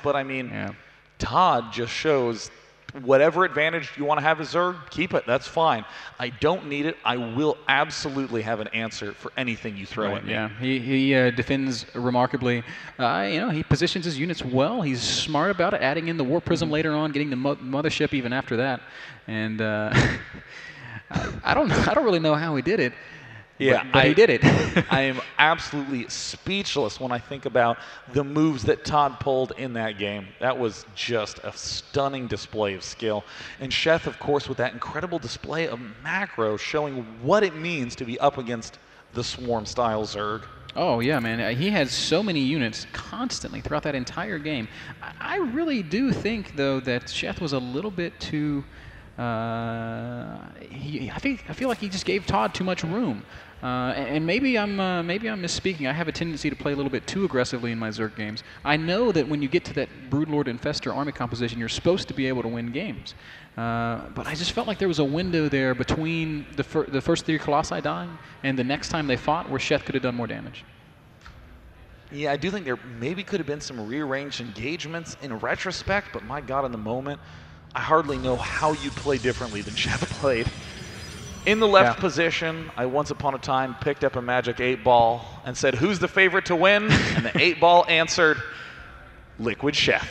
but I mean, ToD just shows whatever advantage you want to have as Zerg, keep it. That's fine. I don't need it. I will absolutely have an answer for anything you throw at me. Yeah, he defends remarkably. He positions his units well. He's smart about it, adding in the Warp Prism later on, getting the mothership even after that. And I don't really know how he did it. Yeah, but he did it. I am absolutely speechless when I think about the moves that ToD pulled in that game. That was just a stunning display of skill. And Sheth, of course, with that incredible display of macro showing what it means to be up against the Swarm-style Zerg. Oh, yeah, man. He had so many units constantly throughout that entire game. I really do think, though, that Sheth was a little bit too... I feel like he just gave ToD too much room. And maybe I'm misspeaking. I have a tendency to play a little bit too aggressively in my Zerg games. I know that when you get to that Broodlord Infestor army composition, you're supposed to be able to win games. But I just felt like there was a window there between the first 3 Colossi dying and the next time they fought where Sheth could have done more damage. Yeah, I do think there maybe could have been some rearranged engagements in retrospect, but my God, in the moment, I hardly know how you'd play differently than Sheth played. In the left position, I once upon a time picked up a Magic 8-Ball and said, "Who's the favorite to win?" And the 8-Ball answered, "Liquid Sheth."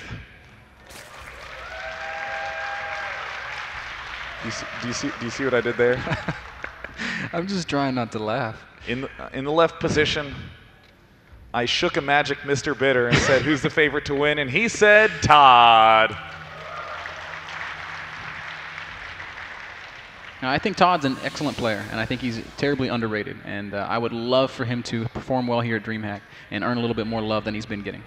Do you see what I did there? I'm just trying not to laugh. In the left position, I shook a Magic Mr. Bitter and said, "Who's the favorite to win?" And he said, "ToD." Now, I think ToD's an excellent player, and I think he's terribly underrated. And I would love for him to perform well here at Dreamhack and earn a little bit more love than he's been getting.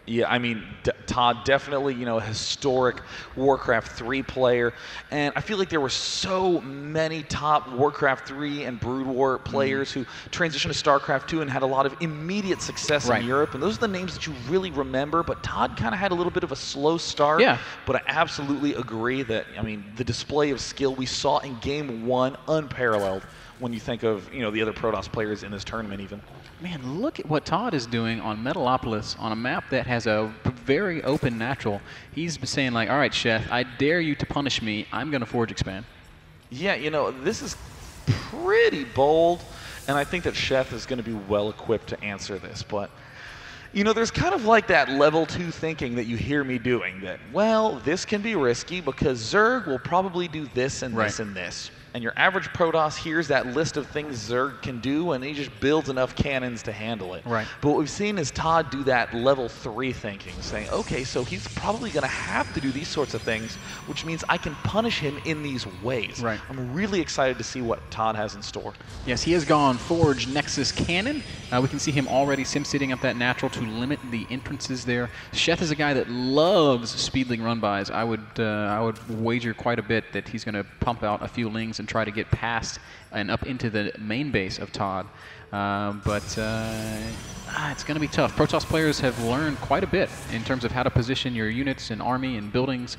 Yeah, I mean, ToD definitely, a historic Warcraft 3 player. And I feel like there were so many top Warcraft 3 and Brood War players who transitioned to StarCraft 2 and had a lot of immediate success in Europe. And those are the names that you really remember. But ToD kind of had a little bit of a slow start. Yeah. But I absolutely agree that, I mean, the display of skill we saw in Game 1, unparalleled when you think of, the other Protoss players in this tournament even. Man, look at what ToD is doing on Metalopolis on a map that has a very open natural. He's saying, like, all right, Sheth, I dare you to punish me. I'm going to Forge Expand. Yeah, this is pretty bold, and I think that Sheth is going to be well equipped to answer this. But, there's kind of like that level 2 thinking that you hear me doing that, well, this can be risky because Zerg will probably do this and this and this. And your average Protoss hears that list of things Zerg can do, and he just builds enough cannons to handle it. Right. But what we've seen is ToD do that level 3 thinking, saying, okay, so he's probably going to have to do these sorts of things, which means I can punish him in these ways. Right. I'm really excited to see what ToD has in store. Yes, he has gone Forge Nexus Cannon. We can see him already sim-sitting up that natural to limit the entrances there. Sheth is a guy that loves speedling run-bys. I would wager quite a bit that he's going to pump out a few lings and try to get past and up into the main base of ToD. It's going to be tough. Protoss players have learned quite a bit in terms of how to position your units and army and buildings.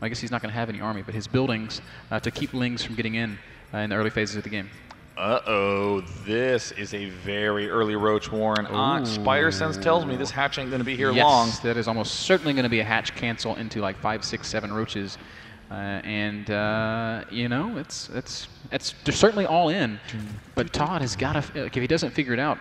I guess he's not going to have any army, but his buildings to keep lings from getting in the early phases of the game. Uh-oh, this is a very early Roach Warren. Spider Sense tells me this hatch ain't going to be here long. Yes, that is almost certainly going to be a hatch cancel into like 5, 6, 7 roaches. They're certainly all in. But ToD has got to, if he doesn't figure it out,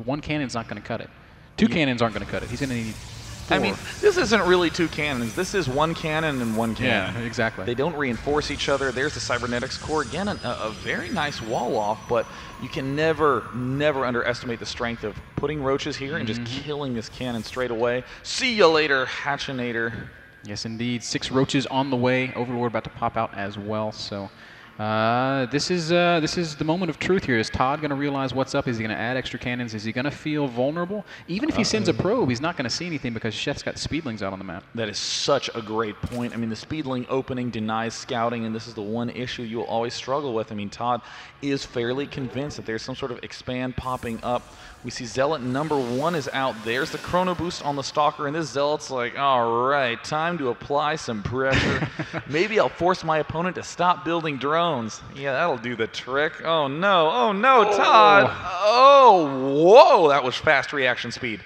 one cannon's not going to cut it. 2 cannons aren't going to cut it. He's going to need 4. I mean, this isn't really 2 cannons. This is 1 cannon and 1 cannon. Yeah, exactly. They don't reinforce each other. There's the Cybernetics core. Again, a very nice wall off, but you can never underestimate the strength of putting roaches here and just killing this cannon straight away. See you later, Hatchinator. Yes, indeed. 6 roaches on the way. Overlord about to pop out as well. So this is the moment of truth here. Is ToD going to realize what's up? Is he going to add extra cannons? Is he going to feel vulnerable? Even if he sends a probe, he's not going to see anything because Sheth's got speedlings out on the map. That is such a great point. I mean, the speedling opening denies scouting, and this is the one issue you'll always struggle with. I mean, ToD is fairly convinced that there's some sort of expand popping up. We see Zealot number 1 is out. There's the Chrono Boost on the Stalker, and this Zealot's like, all right, time to apply some pressure. Maybe I'll force my opponent to stop building drones. Yeah, that'll do the trick. Oh, no, ToD. Oh, whoa, that was fast reaction speed.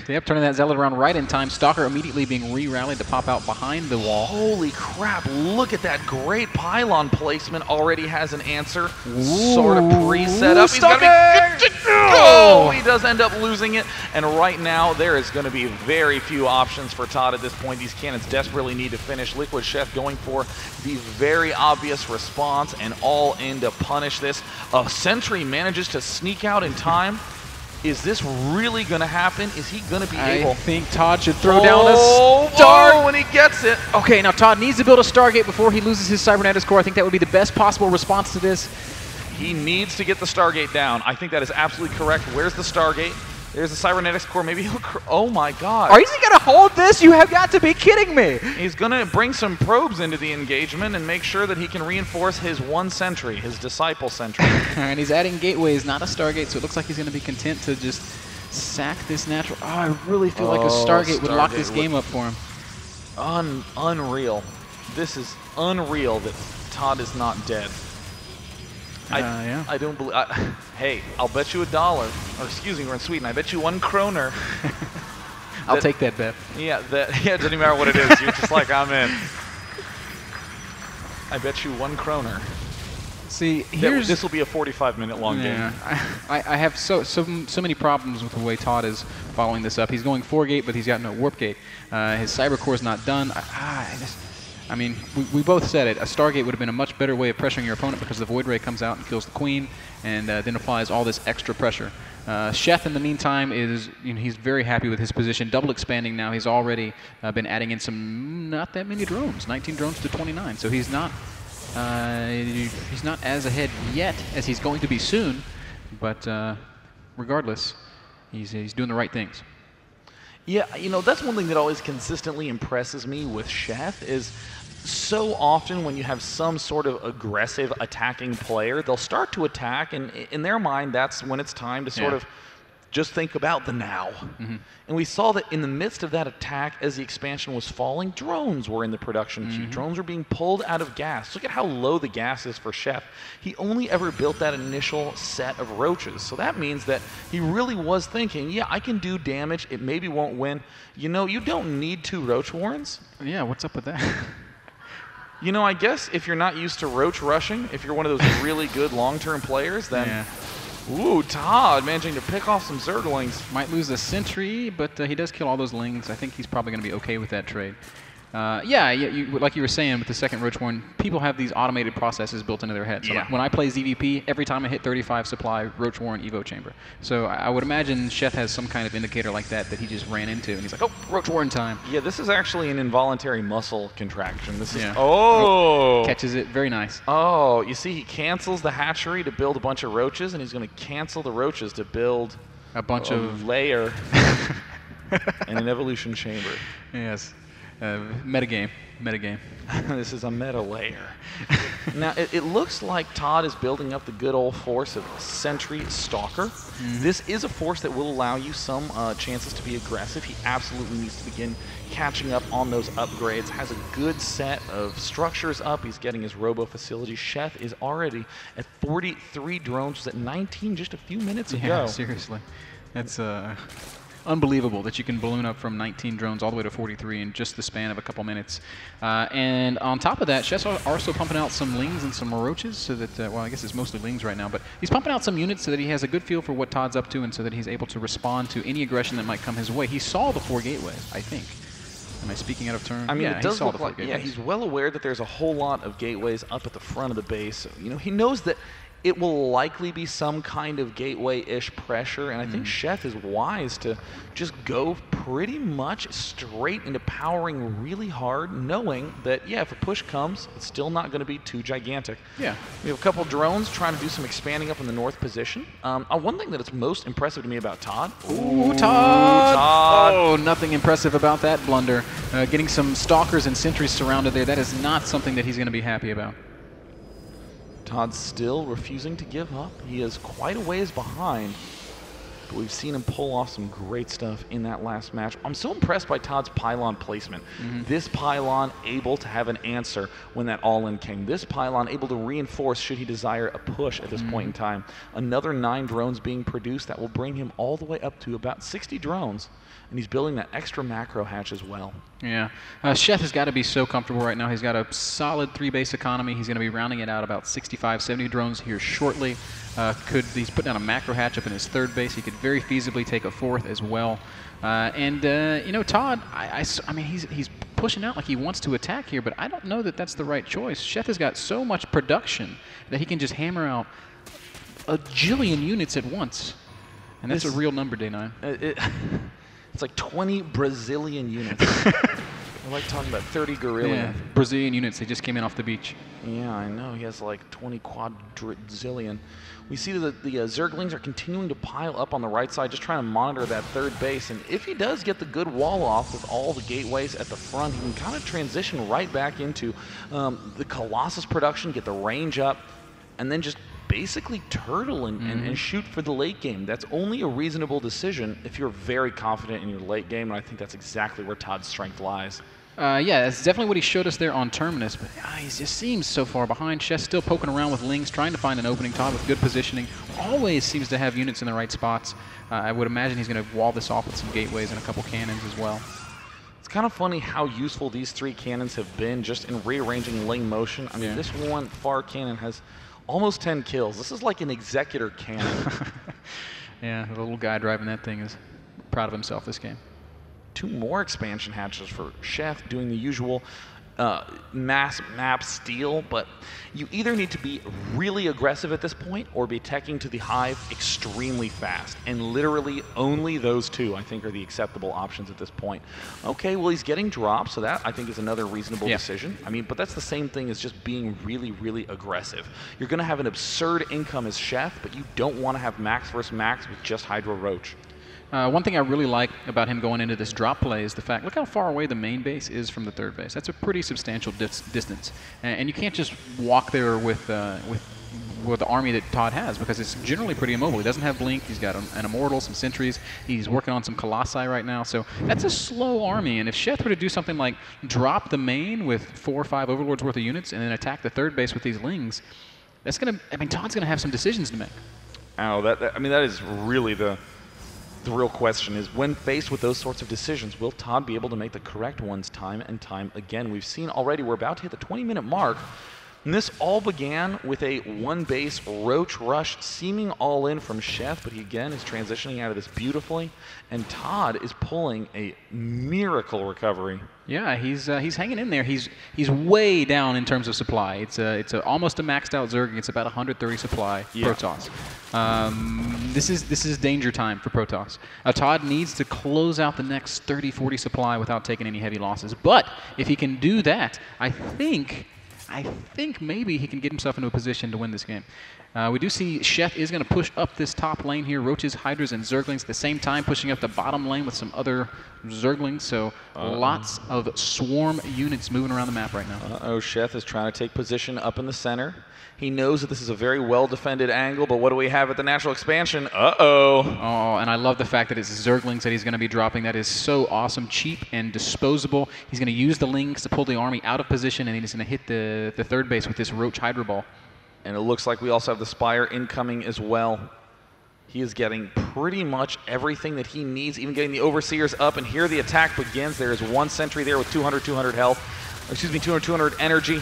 Yep, turning that Zealot around right in time. Stalker immediately being re-rallied to pop out behind the wall. Holy crap, look at that great pylon placement. Already has an answer. Sort of pre-set up. He's going to be good to go! He does end up losing it. And right now, there is going to be very few options for ToD at this point. These cannons desperately need to finish. Liquid Sheth going for the very obvious response and all in to punish this. A sentry manages to sneak out in time. Is this really going to happen? Is he going to be able? I think ToD should throw down a star. When he gets it. Okay, now ToD needs to build a Stargate before he loses his Cybernetics core. I think that would be the best possible response to this. He needs to get the Stargate down. I think that is absolutely correct. Where's the Stargate? There's the Cybernetics core. Maybe he'll... Oh, my God. Are you going to hold this? You have got to be kidding me. He's going to bring some probes into the engagement and make sure that he can reinforce his one sentry, his disciple sentry. And he's adding gateways, not a Stargate, so it looks like he's going to be content to just sack this natural... Oh, I really feel like a Stargate would lock this game up for him. Unreal. This is unreal that ToD is not dead. Yeah. I don't believe... hey, I'll bet you $1. Or excuse me, we're in Sweden. I bet you 1 kroner. I'll take that bet. Yeah, it doesn't even matter what it is. You're just like, I'm in. I bet you 1 kroner. See, this will be a 45-minute long game. I have so many problems with the way ToD is following this up. He's going 4-gate, but he's got no warp gate. His cyber core is not done. I mean, we both said it. A Stargate would have been a much better way of pressuring your opponent because the Void Ray comes out and kills the Queen and then applies all this extra pressure. Sheth, in the meantime, he's very happy with his position. Double expanding now. He's already been adding in some not that many drones, 19 drones to 29. So he's not as ahead yet as he's going to be soon. But regardless, he's doing the right things. Yeah, that's one thing that always consistently impresses me with Sheth is so often when you have some sort of aggressive attacking player, they'll start to attack, and in their mind, that's when it's time to sort of just think about the now. Mm-hmm. And we saw that in the midst of that attack, as the expansion was falling, drones were in the production queue. Drones were being pulled out of gas. Look at how low the gas is for Sheth. He only ever built that initial set of roaches. So that means that he really was thinking, yeah, I can do damage. It maybe won't win. You don't need 2 roach warrens. Yeah, what's up with that? I guess if you're not used to roach rushing, if you're one of those really good long-term players, then... Yeah. Ooh, ToD managing to pick off some Zerglings. Might lose a sentry, but he does kill all those lings. I think he's probably going to be okay with that trade. Like you were saying with the second Roach Warren, people have these automated processes built into their heads. So like when I play ZVP, every time I hit 35 supply, Roach Warren Evo Chamber. So I would imagine Sheth has some kind of indicator like that he just ran into, and he's like, oh, Roach Warren time. Yeah, this is actually an involuntary muscle contraction. This is catches it, very nice. Oh, you see, he cancels the hatchery to build a bunch of roaches, and he's going to cancel the roaches to build a bunch of layer and an evolution chamber. Yes. Metagame. This is a meta layer. Now, it looks like ToD is building up the good old force of Sentry Stalker. This is a force that will allow you some chances to be aggressive. He absolutely needs to begin catching up on those upgrades. Has a good set of structures up. He's getting his robo facility. Sheth is already at 43 drones. Was at 19 just a few minutes ago. Yeah, seriously. That's... unbelievable that you can balloon up from 19 drones all the way to 43 in just the span of a couple minutes. And on top of that, Sheth's also pumping out some lings and some roaches so that, well, I guess it's mostly lings right now, but he's pumping out some units so that he has a good feel for what ToD's up to and so that he's able to respond to any aggression that might come his way. He saw the 4 gateways, I think. Am I speaking out of turn? I mean, yeah, it does look like, he's well aware that there's a whole lot of gateways up at the front of the base. He knows that it will likely be some kind of gateway-ish pressure, and I think Sheth is wise to just go pretty much straight into powering really hard, knowing that, if a push comes, it's still not going to be too gigantic. Yeah. We have a couple drones trying to do some expanding up in the north position. One thing that is most impressive to me about ToD. Ooh, ToD! Oh, nothing impressive about that blunder. Getting some stalkers and sentries surrounded there, that is not something that he's going to be happy about. ToD's still refusing to give up. He is quite a ways behind. but we've seen him pull off some great stuff in that last match. I'm so impressed by ToD's pylon placement. This pylon able to have an answer when that all-in came. This pylon able to reinforce should he desire a push at this point in time. Another 9 drones being produced that will bring him all the way up to about 60 drones. And he's building that extra macro hatch as well. Yeah. Sheth has got to be so comfortable right now. He's got a solid 3-base economy. He's going to be rounding it out about 65, 70 drones here shortly. He's put down a macro hatch up in his 3rd base. He could very feasibly take a 4th as well. You know, ToD, I mean, he's pushing out like he wants to attack here, but I don't know that that's the right choice. Sheth has got so much production that he can just hammer out a jillion units at once. And that's a real number, Day9. It's like 20 Brazilian units. I like talking about 30 gorilla. Yeah, Brazilian units. They just came in off the beach. Yeah, I know. He has like 20 quadrillion. We see that the Zerglings are continuing to pile up on the right side, just trying to monitor that 3rd base. And if he does get the good wall off with all the gateways at the front, he can kind of transition right back into the Colossus production, get the range up, and then just basically turtle and shoot for the late game. That's only a reasonable decision if you're very confident in your late game, and I think that's exactly where ToD's strength lies. Yeah, that's definitely what he showed us there on Terminus, but he just seems so far behind. Sheth still poking around with Lings, trying to find an opening. ToD with good positioning. Always seems to have units in the right spots. I would imagine he's going to wall this off with some gateways and a couple cannons as well. It's kind of funny how useful these 3 cannons have been just in rearranging Ling motion. I mean, this one far cannon has almost 10 kills. This is like an executor cannon. Yeah, the little guy driving that thing is proud of himself this game. 2 more expansion hatches for Sheth, doing the usual mass map steal, but you either need to be really aggressive at this point or be teching to the hive extremely fast, and literally only those 2 I think are the acceptable options at this point. Okay, well, he's getting dropped, so that I think is another reasonable decision. I mean, but that's the same thing as just being really, really aggressive. You're going to have an absurd income as Sheth, but you don't want to have max versus max with just Hydra Roach. One thing I really like about him going into this drop play is the fact, look how far away the main base is from the 3rd base. That's a pretty substantial distance. And you can't just walk there with the army that ToD has, because it's generally pretty immobile. He doesn't have Blink. He's got an Immortal, some Sentries. He's working on some Colossi right now. So that's a slow army. And if Sheth were to do something like drop the main with 4 or 5 Overlords worth of units and then attack the 3rd base with these Lings, that's going to, I mean, ToD's going to have some decisions to make. Oh, I mean, that is really the real question is, when faced with those sorts of decisions, will ToD be able to make the correct ones time and time again? We've seen already we're about to hit the 20-minute mark, and this all began with a 1-base Roach Rush seeming all in from Sheth, but he again is transitioning out of this beautifully, and ToD is pulling a miracle recovery. Yeah, he's hanging in there. He's way down in terms of supply. It's almost a maxed out Zerg. It's about 130 supply Protoss. This is danger time for Protoss. ToD needs to close out the next 30-40 supply without taking any heavy losses. But if he can do that, I think maybe he can get himself into a position to win this game. We do see Sheth is going to push up this top lane here. Roaches, Hydras, and Zerglings at the same time, pushing up the bottom lane with some other Zerglings. So lots of swarm units moving around the map right now. Sheth is trying to take position up in the center. He knows that this is a very well-defended angle, but what do we have at the natural expansion? Oh, and I love the fact that it's Zerglings that he's going to be dropping. That is so awesome, cheap and disposable. He's going to use the Lings to pull the army out of position, and he's going to hit the 3rd base with this Roach Hydra Ball. And it looks like we also have the Spire incoming as well. He is getting pretty much everything that he needs, even getting the Overseers up, and here the attack begins. There is 1 sentry there with 200 health. Excuse me, 200 energy.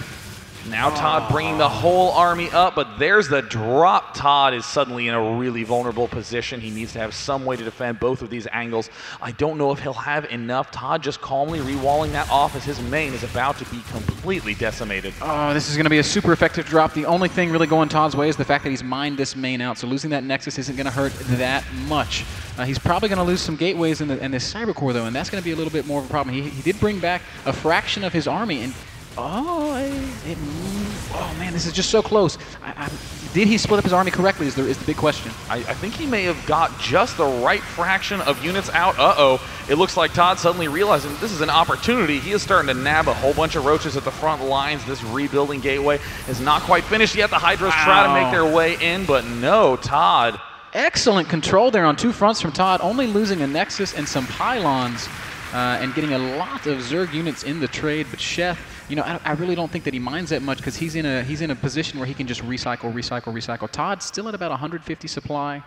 Now ToD bringing the whole army up, but there's the drop. ToD is suddenly in a really vulnerable position. He needs to have some way to defend both of these angles. I don't know if he'll have enough. ToD just calmly rewalling that off as his main is about to be completely decimated. Oh, this is going to be a super effective drop. The only thing really going ToD's way is the fact that he's mined this main out, so losing that Nexus isn't going to hurt that much. He's probably going to lose some gateways in this Cyber Core, though, and that's going to be a little bit more of a problem. He did bring back a fraction of his army, and oh man, this is just so close. Did he split up his army correctly is the big question. I think he may have got just the right fraction of units out. It looks like ToD suddenly realizing this is an opportunity. He is starting to nab a whole bunch of Roaches at the front lines. This rebuilding gateway is not quite finished yet. The Hydras try to make their way in, but no, ToD excellent control there on 2 fronts from ToD, only losing a Nexus and some pylons and getting a lot of Zerg units in the trade. But Sheth, you know, I really don't think that he minds that much because he's in a position where he can just recycle. ToD's still at about 150 supply.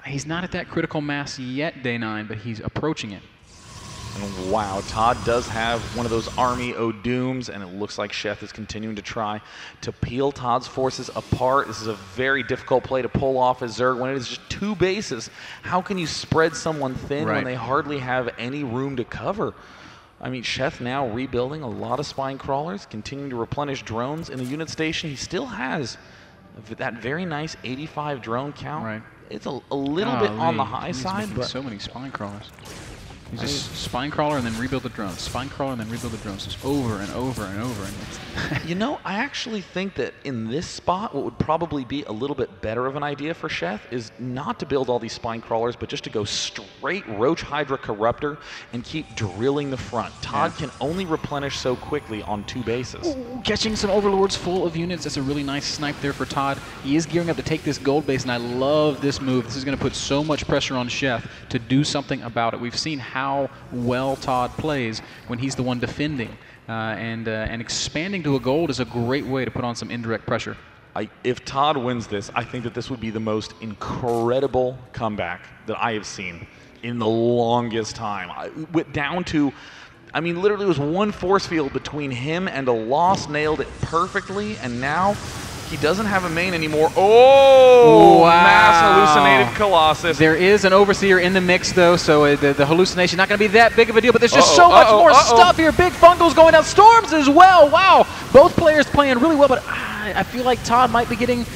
He's not at that critical mass yet, Day 9, but he's approaching it. And wow, ToD does have one of those army O'Dooms, and it looks like Sheth is continuing to try to peel ToD's forces apart. This is a very difficult play to pull off as Zerg when it is just 2 bases. How can you spread someone thin when they hardly have any room to cover? I mean, Sheth now rebuilding a lot of spine crawlers, continuing to replenish drones in the unit station. He still has that very nice 85 drone count. Right. It's a little bit on the high side, but so many spine crawlers. He's just spine crawler and then rebuild the drones. Spine crawler and then rebuild the drones. Just over and over and over. And you know, I actually think that in this spot, what would probably be a little bit better of an idea for Sheth is not to build all these spine crawlers, but just to go straight Roach Hydra Corruptor and keep drilling the front. ToD can only replenish so quickly on 2 bases. Ooh, catching some Overlords full of units. That's a really nice snipe there for ToD. He is gearing up to take this gold base, and I love this move. This is going to put so much pressure on Sheth to do something about it. We've seen how well ToD plays when he's the one defending, and expanding to a gold is a great way to put on some indirect pressure. If ToD wins this, I think that this would be the most incredible comeback that I have seen in the longest time. Down to, I mean, literally it was 1 force field between him and a loss, nailed it perfectly, and now he doesn't have a main anymore. Oh, wow. Mass hallucinated Colossus. There is an Overseer in the mix, though, so the hallucination not going to be that big of a deal, but there's just so much more stuff here. Big Fungals going out. Storms as well. Wow. Both players playing really well, but I feel like ToD might be getting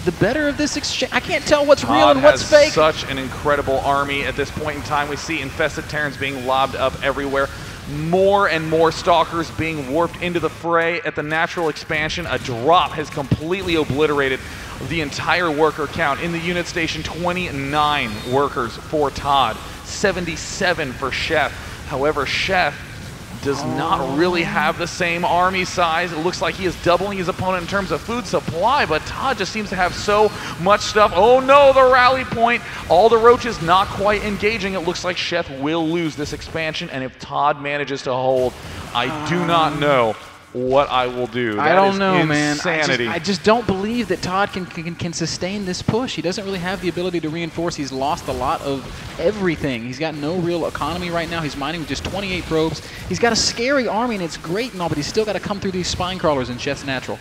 the better of this exchange. I can't tell what's real and what's fake. Such an incredible army at this point in time. We see infested Terrans being lobbed up everywhere. More and more Stalkers being warped into the fray at the natural expansion. A drop has completely obliterated the entire worker count. In the unit station, 29 workers for ToD, 77 for Sheth. However, Sheth does not really have the same army size. It looks like he is doubling his opponent in terms of food supply, but ToD just seems to have so much stuff. Oh no, the rally point. All the roaches not quite engaging. It looks like Sheth will lose this expansion, and if ToD manages to hold, I do not know what I will do. I don't know, insanity. man. I just don't believe that ToD can sustain this push. He doesn't really have the ability to reinforce. He's lost a lot of everything. He's got no real economy right now. He's mining with just 28 probes. He's got a scary army, and it's great and all, but he's still got to come through these spine crawlers in Sheth's natural.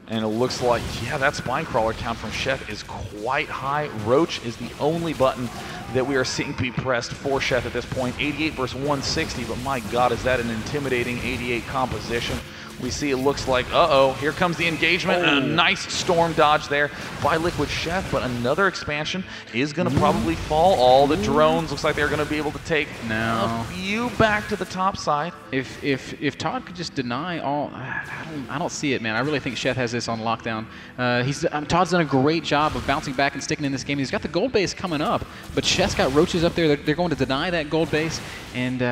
And it looks like, yeah, that spine crawler count from Sheth is quite high. Roach is the only button that we are seeing be pressed for Sheth at this point. 88 versus 160, but my God, is that an intimidating 88 composition. We see it looks like, here comes the engagement, and a nice storm dodge there by Liquid Sheth, but another expansion is going to probably fall. All the drones looks like they're going to be able to take a few back to the top side. If ToD could just deny all, I don't see it, man. I really think Sheth has this on lockdown. ToD's done a great job of bouncing back and sticking in this game. He's got the gold base coming up, but Sheth's got roaches up there. They're going to deny that gold base, and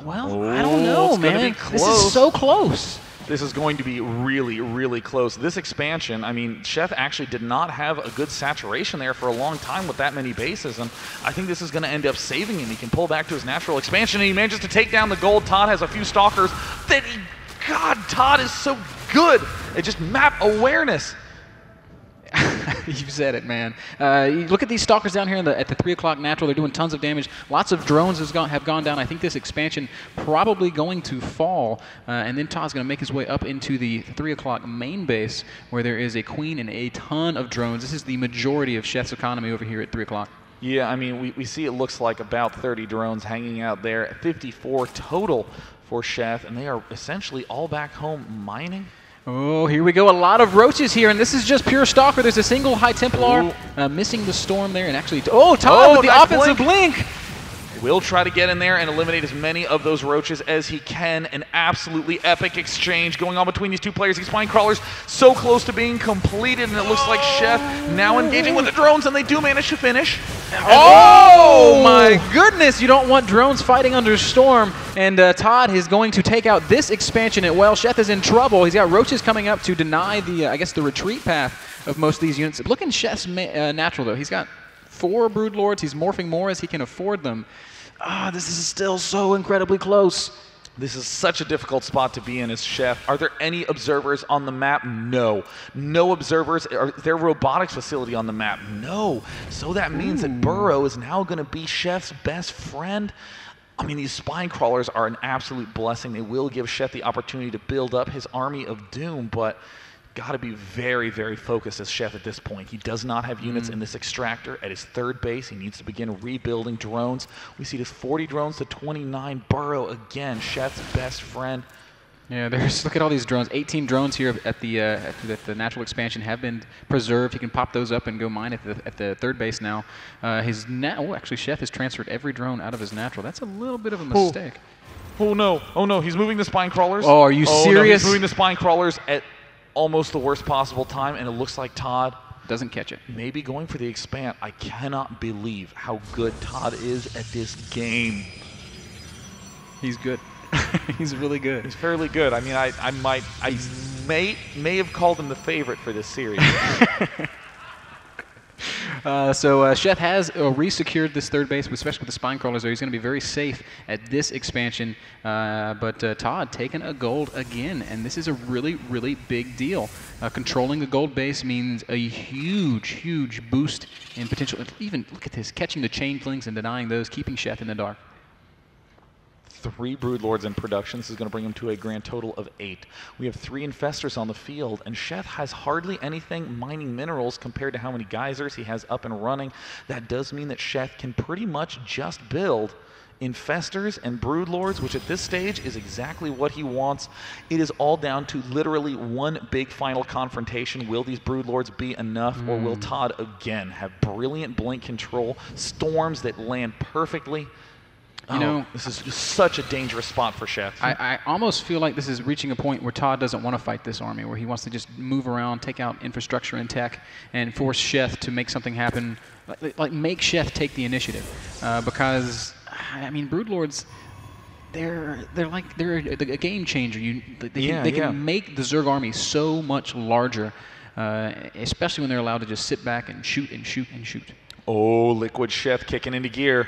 well, I don't know, man. This is so close. This is going to be really, really close. This expansion, I mean, Sheth actually did not have a good saturation there for a long time with that many bases, and I think this is going to end up saving him. He can pull back to his natural expansion, and he manages to take down the gold. ToD has a few Stalkers. God, ToD is so good at just map awareness. You've said it, man. You look at these Stalkers down here at the 3 o'clock natural. They're doing tons of damage. Lots of drones have gone down. I think this expansion probably going to fall. And then ToD's going to make his way up into the 3 o'clock main base, where there is a queen and a ton of drones. This is the majority of Sheth's economy over here at 3 o'clock. Yeah, I mean, we see it looks like about 30 drones hanging out there. 54 total for Sheth, and they are essentially all back home mining. Oh, here we go. A lot of roaches here, and this is just pure Stalker. There's a single High Templar missing the storm there, and actually, ToD with the nice offensive blink. Will try to get in there and eliminate as many of those roaches as he can. An absolutely epic exchange going on between these two players. These spine crawlers so close to being completed, and it looks like Sheth now engaging with the drones, and they do manage to finish. Oh my goodness, you don't want drones fighting under storm, and ToD is going to take out this expansion at well. Sheth is in trouble. He's got roaches coming up to deny the, I guess, the retreat path of most of these units. Look in Sheth's natural, though. He's got 4 Broodlords. He's morphing more as he can afford them. This is still so incredibly close. This is such a difficult spot to be in as Sheth. Are there any observers on the map? No. No observers. Are there robotics facility on the map? No. So that means that Burrow is now going to be Sheth's best friend. I mean, these spine crawlers are an absolute blessing. They will give Sheth the opportunity to build up his army of doom, but got to be very, very focused as Sheth at this point. He does not have units in this extractor at his 3rd base. He needs to begin rebuilding drones. We see this 40 drones to 29. Burrow again, Sheth's best friend. Yeah, look at all these drones. 18 drones here at the natural expansion have been preserved. He can pop those up and go mine at the 3rd base now. Actually, Sheth has transferred every drone out of his natural. That's a little bit of a mistake. Oh no, he's moving the spine crawlers. Oh, are you serious? No, he's moving the spine crawlers at almost the worst possible time, and it looks like ToD doesn't catch it. Maybe going for the expand. I cannot believe how good ToD is at this game. He's good. He's really good. He's fairly good. I mean, I may have called him the favorite for this series. So Sheth has re-secured this 3rd base, especially with the spine crawlers, so he's going to be very safe at this expansion. But ToD taking a gold again, and this is a really, really big deal. Controlling the gold base means a huge, huge boost in potential. Even, look at this, catching the changelings and denying those, keeping Sheth in the dark. 3 Broodlords in production. This is going to bring him to a grand total of 8. We have 3 Infestors on the field, and Sheth has hardly anything mining minerals compared to how many geysers he has up and running. That does mean that Sheth can pretty much just build Infestors and Broodlords, which at this stage is exactly what he wants. It is all down to literally one big final confrontation. Will these Broodlords be enough, or will ToD again have brilliant blink control, storms that land perfectly? You know, this is just such a dangerous spot for Sheth. I almost feel like this is reaching a point where ToD doesn't want to fight this army, where he wants to just move around, take out infrastructure and tech, and force Sheth to make something happen, like make Sheth take the initiative. Because, I mean, Broodlords, they're a game changer. They can make the Zerg army so much larger, especially when they're allowed to just sit back and shoot and shoot and shoot. Oh, Liquid Sheth kicking into gear.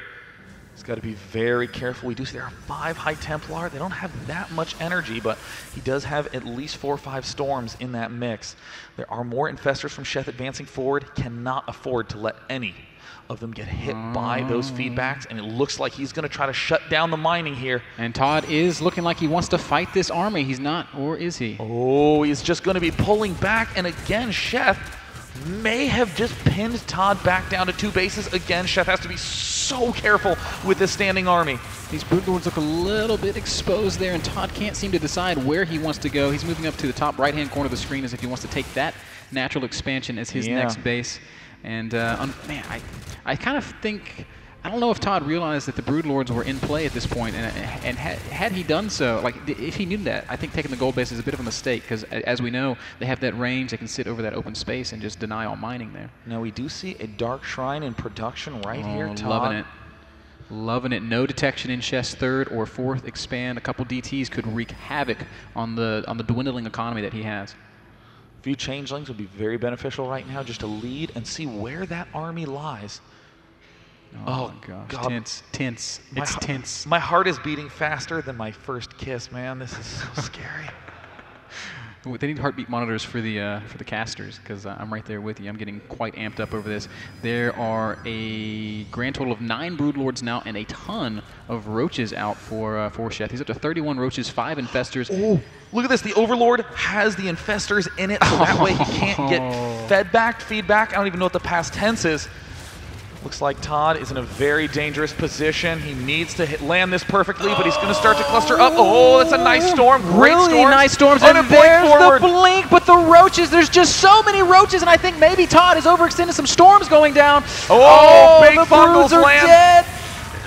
He's got to be very careful. We do see there are 5 High Templar. They don't have that much energy, but he does have at least 4 or 5 storms in that mix. There are more Infestors from Sheth advancing forward. Cannot afford to let any of them get hit by those feedbacks, and it looks like he's going to try to shut down the mining here. And ToD is looking like he wants to fight this army. He's not, or is he? Oh, he's just going to be pulling back, and again, Sheth may have just pinned ToD back down to 2 bases. Again, Sheth has to be so careful with this standing army. These Broodlords look a little bit exposed there, and ToD can't seem to decide where he wants to go. He's moving up to the top right-hand corner of the screen as if he wants to take that natural expansion as his next base. And, man, I kind of think... I don't know if ToD realized that the Broodlords were in play at this point, and had he done so, like if he knew that, I think taking the gold base is a bit of a mistake, because as we know, they have that range, they can sit over that open space and just deny all mining there. Now we do see a Dark Shrine in production right here, ToD. Loving it. Loving it. No detection in Sheth's 3rd or 4th expand. A couple DTs could wreak havoc on the dwindling economy that he has. A few changelings would be very beneficial right now, just to lead and see where that army lies. Oh my gosh, God. Tense. It's tense. My heart is beating faster than my first kiss, man. This is so scary. They need heartbeat monitors for the casters, because I'm right there with you. I'm getting quite amped up over this. There are a grand total of 9 Broodlords now and a ton of roaches out for Sheth. He's up to 31 roaches, 5 Infestors. Oh, look at this. The Overlord has the Infestors in it, so that way he can't get feedback. I don't even know what the past tense is. Looks like ToD is in a very dangerous position. He needs to land this perfectly, but he's going to start to cluster up. Oh, that's a nice storm. Great storm. Really nice storms. And there's the blink, but the roaches, there's just so many roaches, and I think maybe ToD is overextending some storms going down. Oh, big the fungals are land. Dead.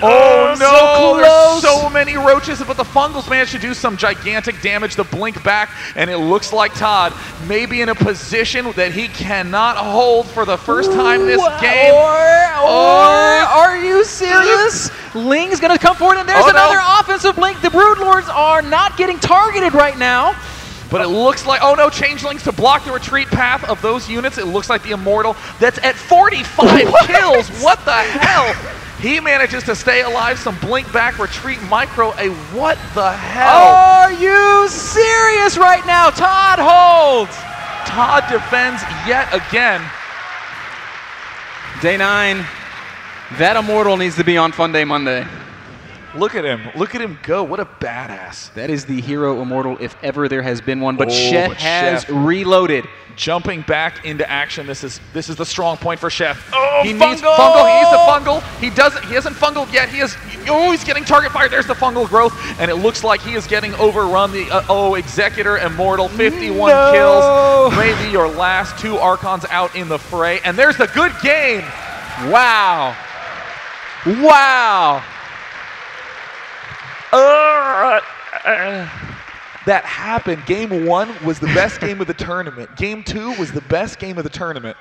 Oh no, so there's so many roaches, but the fungals managed to do some gigantic damage to blink back, and it looks like ToD may be in a position that he cannot hold for the first time this game. Are you serious? Ling's going to come forward, and there's another offensive blink. The Broodlords are not getting targeted right now. But it looks like, oh no, changelings to block the retreat path of those units. It looks like the Immortal that's at 45 kills. What the hell? He manages to stay alive. Some blink back, retreat micro. What the hell? Are you serious right now? ToD holds. ToD defends yet again. Day 9. That Immortal needs to be on Fun Day Monday. Look at him. Look at him go. What a badass. That is the hero Immortal if ever there has been one. But Oh, Sheth but has Sheth. reloaded. Jumping back into action. This is the strong point for Sheth. Oh, he needs fungal! fungal. He needs the fungal. He hasn't fungled yet. He's getting target fire. There's the fungal growth, and it looks like he is getting overrun. The Executor Immortal, 51 kills. Maybe your last 2 Archons out in the fray, and there's the good game. Wow. Wow. That happened. Game 1 was the best game of the tournament. Game 2 was the best game of the tournament.